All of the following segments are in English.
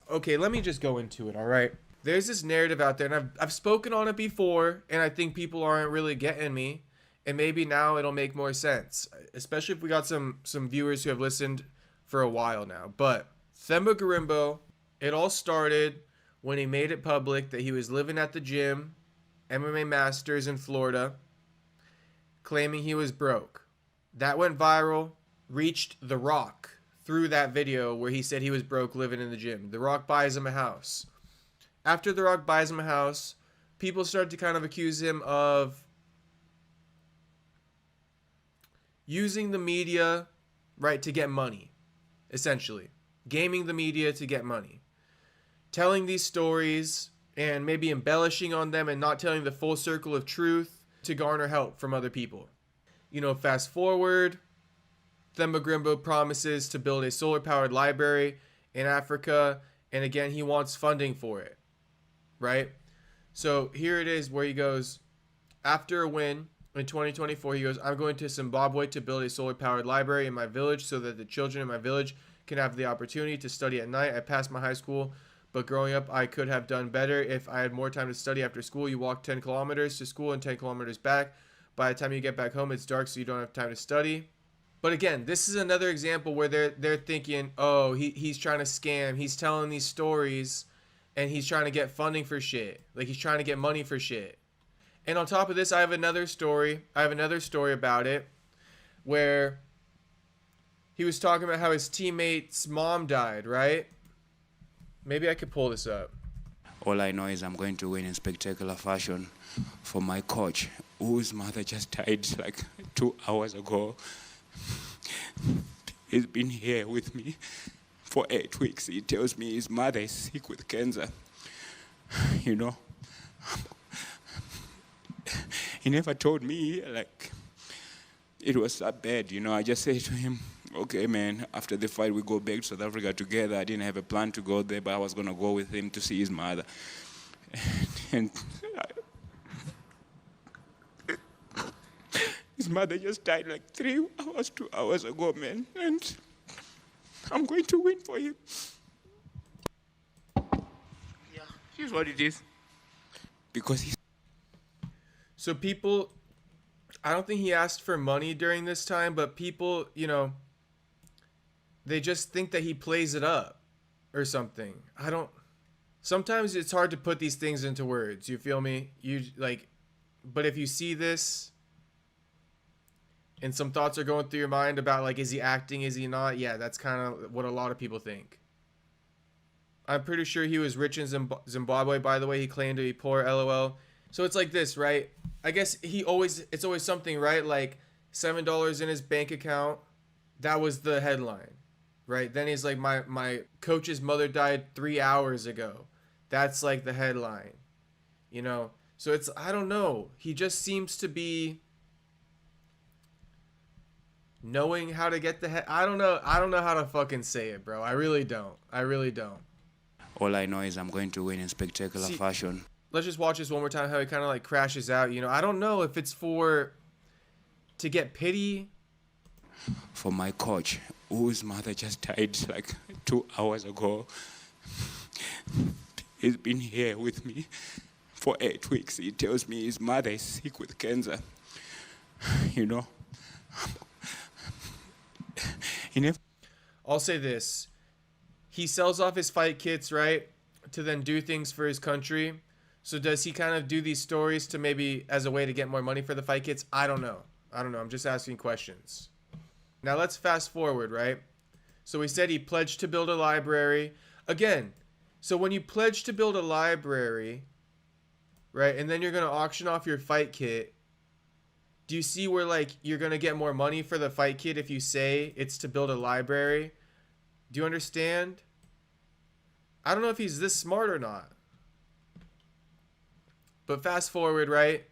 Okay, let me just go into it, all right? There's this narrative out there, and I've spoken on it before, and I think people aren't really getting me. And maybe now it'll make more sense, especially if we got some viewers who have listened for a while now. But Themba Gorimbo, it all started when he made it public that he was living at the gym, MMA Masters in Florida, claiming he was broke. That went viral, reached The Rock through that video where he said he was broke living in the gym. The Rock buys him a house. After The Rock buys him a house, people start to kind of accuse him of using the media, right, to get money, essentially. Gaming the media to get money. Telling these stories and maybe embellishing on them and not telling the full circle of truth to garner help from other people. You know, fast forward, Themba Gorimbo promises to build a solar-powered library in Africa, and again, he wants funding for it, right? So here it is where he goes, after a win in 2024, he goes, I'm going to Zimbabwe to build a solar-powered library in my village so that the children in my village can have the opportunity to study at night. I passed my high school, but growing up, I could have done better if I had more time to study after school. You walk 10 kilometers to school and 10 kilometers back. By the time you get back home, it's dark, so you don't have time to study. But again, this is another example where they're thinking, oh, he's trying to scam. He's telling these stories, and he's trying to get funding for shit. Like, he's trying to get money for shit. And on top of this, I have another story. About it where he was talking about how his teammate's mom died, right? Maybe I could pull this up. All I know is I'm going to win in spectacular fashion for my coach, whose mother just died like 2 hours ago. He's been here with me for 8 weeks. He tells me his mother is sick with cancer. You know, he never told me like it was that bad. You know, I just said to him, okay, man, after the fight, we go back to South Africa together. I didn't have a plan to go there, but I was going to go with him to see his mother. And his mother just died like 3 hours, 2 hours ago, man. And I'm going to win for him. Yeah, here's what it is. Because he's... So people, I don't think he asked for money during this time, but people, you know, they just think that he plays it up or something. Sometimes it's hard to put these things into words. You feel me? But if you see this and some thoughts are going through your mind about like, is he acting? Is he not? Yeah, that's kind of what a lot of people think. I'm pretty sure he was rich in Zimbabwe, by the way. He claimed to be poor, LOL. So it's like this, right? I guess it's always something, right? Like $7 in his bank account. That was the headline. Right? Then he's like, my coach's mother died 3 hours ago. That's like the headline. You know? So it's, I don't know. He just seems to be knowing how to get the head. I don't know how to fucking say it, bro. I really don't. All I know is I'm going to win in spectacular fashion. Let's just watch this one more time, how he kind of like crashes out. You know, I don't know if it's to get pity. For my coach, whose mother just died like 2 hours ago. He's been here with me for 8 weeks. He tells me his mother is sick with cancer. You know, I'll say this. He sells off his fight kits, right, to then do things for his country. So does he kind of do these stories to maybe as a way to get more money for the fight kits? I don't know. I'm just asking questions. Now let's fast forward, right? So he said he pledged to build a library. Again, so when you pledge to build a library, right, and then you're going to auction off your fight kit, do you see where like you're going to get more money for the fight kit if you say it's to build a library? Do you understand? I don't know if he's this smart or not. But fast forward, right?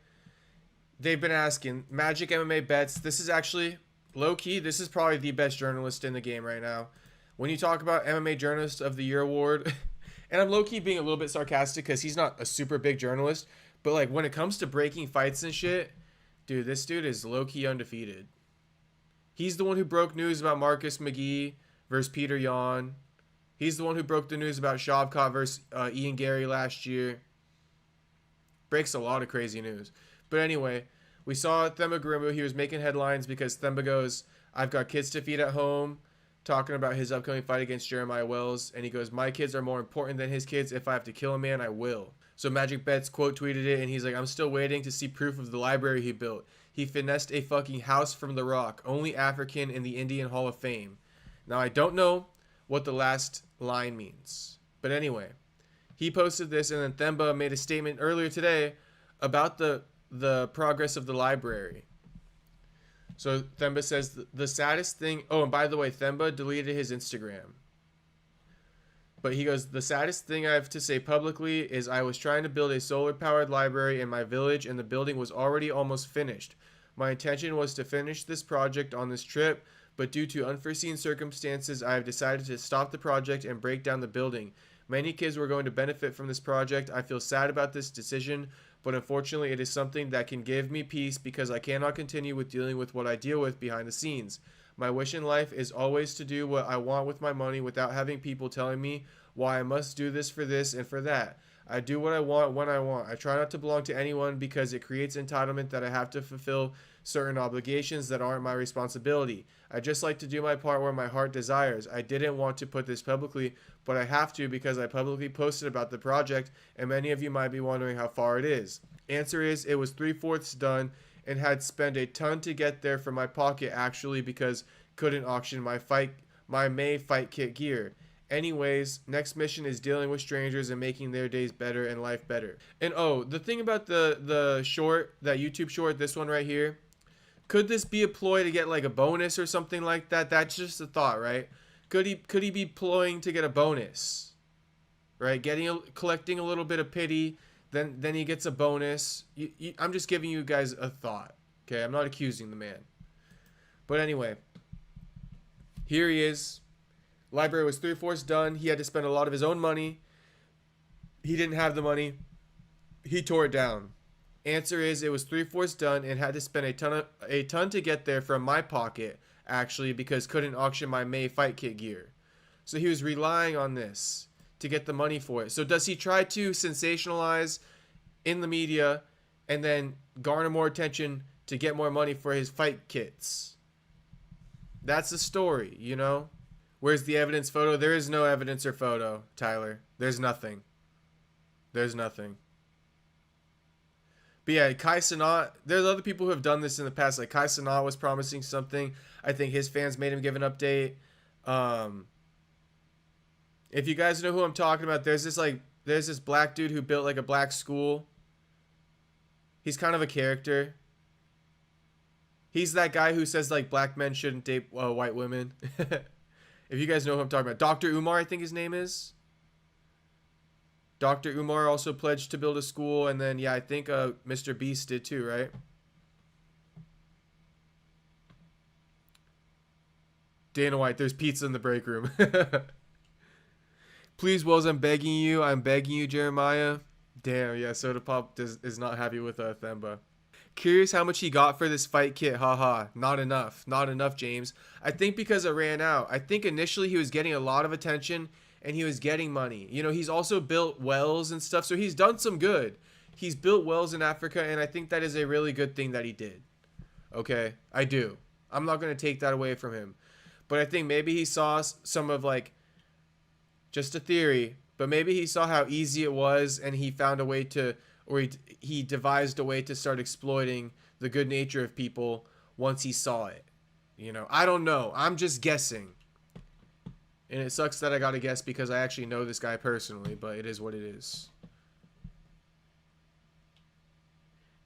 They've been asking Magic MMA Bets. This is actually low-key, this is probably the best journalist in the game right now. When you talk about MMA Journalist of the Year award, and I'm low-key being a little bit sarcastic because he's not a super big journalist, but like when it comes to breaking fights and shit, dude, this dude is low-key undefeated. He's the one who broke news about Marcus McGee versus Peter Yan. He's the one who broke the news about Shavkat versus Ian Gary last year. Breaks a lot of crazy news. But anyway, we saw Themba Gorimbo. He was making headlines because Themba goes, I've got kids to feed at home, talking about his upcoming fight against Jeremiah Wells. And he goes, my kids are more important than his kids. If I have to kill a man, I will. So Magic Betts quote tweeted it, and he's like, I'm still waiting to see proof of the library he built. He finessed a fucking house from The Rock, only African in the Indian Hall of Fame. Now, I don't know what the last line means. But anyway, he posted this, and then Themba made a statement earlier today about the progress of the library. So Themba says the saddest thing... Oh, and by the way, Themba deleted his Instagram. But he goes, the saddest thing I have to say publicly is I was trying to build a solar-powered library in my village, and the building was already almost finished. My intention was to finish this project on this trip, but due to unforeseen circumstances, I have decided to stop the project and break down the building. Many kids were going to benefit from this project. I feel sad about this decision, but unfortunately it is something that can give me peace because I cannot continue with dealing with what I deal with behind the scenes. My wish in life is always to do what I want with my money without having people telling me why I must do this and for that. I do what I want when I want. I try not to belong to anyone because it creates entitlement that I have to fulfill certain obligations that aren't my responsibility. I just like to do my part where my heart desires. I didn't want to put this publicly, but I have to because I publicly posted about the project, and many of you might be wondering how far it is. Answer is, it was 3/4 done and had spent a ton to get there from my pocket actually because couldn't auction my May fight kit gear. Anyways, next mission is dealing with strangers and making their days better and life better. And oh, the thing about the short, that YouTube short, this one right here, could this be a ploy to get like a bonus or something like that? That's just a thought, right? Could he be ploying to get a bonus, right? Collecting a little bit of pity, then he gets a bonus. I'm just giving you guys a thought, okay? I'm not accusing the man. But anyway, here he is. Library was 3/4 done. He had to spend a lot of his own money. He didn't have the money. He tore it down. Answer is, it was 3/4 done and had to spend a ton to get there from my pocket, actually, because couldn't auction my May fight kit gear. So he was relying on this to get the money for it. So does he try to sensationalize in the media and then garner more attention to get more money for his fight kits? That's the story, you know? Where's the evidence photo? There is no evidence or photo, Tyler. There's nothing. There's nothing. But yeah, Kai Cenat, there's other people who have done this in the past. Like Kai Cenat was promising something. I think his fans made him give an update. If you guys know who I'm talking about, there's this black dude who built like a black school. He's kind of a character. He's that guy who says like black men shouldn't date white women. If you guys know who I'm talking about. Dr. Umar, I think his name is. Dr. Umar also pledged to build a school. And then, yeah, I think Mr. Beast did too, right? Dana White, there's pizza in the break room. Please, Wells, I'm begging you, Jeremiah. Damn, yeah, Soda Pop is not happy with Themba. Curious how much he got for this fight kit. Haha. Not enough, James. I think because it ran out. I think initially he was getting a lot of attention and he was getting money. You know, he's also built wells and stuff, so he's done some good. He's built wells in Africa, and I think that is a really good thing that he did. Okay? I do. I'm not going to take that away from him. But I think maybe he saw some of, like, just a theory, but maybe he saw how easy it was and he found a way to, or he devised a way to start exploiting the good nature of people once he saw it. You know, I don't know. I'm just guessing. And it sucks that I got to guess because I actually know this guy personally, but it is what it is.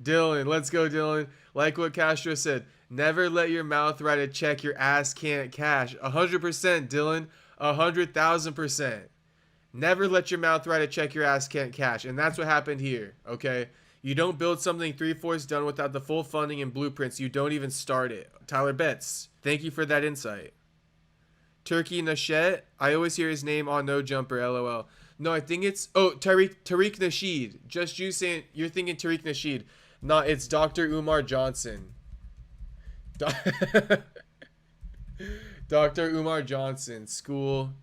Dylan, let's go, Dylan. Like what Castro said, never let your mouth write a check your ass can't cash. 100%, Dylan. 100,000%. Never let your mouth write a check your ass can't cash. And that's what happened here, okay? You don't build something 3/4 done without the full funding and blueprints. You don't even start it. Tyler Betts, thank you for that insight. Turkey Nashet, I always hear his name on No Jumper, LOL. No, I think it's, Tariq Nasheed. Just you saying, you're thinking Tariq Nasheed. No, it's Dr. Umar Johnson. Dr. Umar Johnson, school.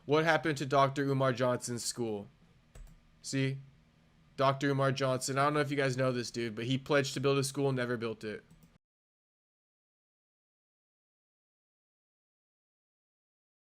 What happened to Dr. Umar Johnson's school? See? Dr. Umar Johnson. I don't know if you guys know this dude, but he pledged to build a school and never built it.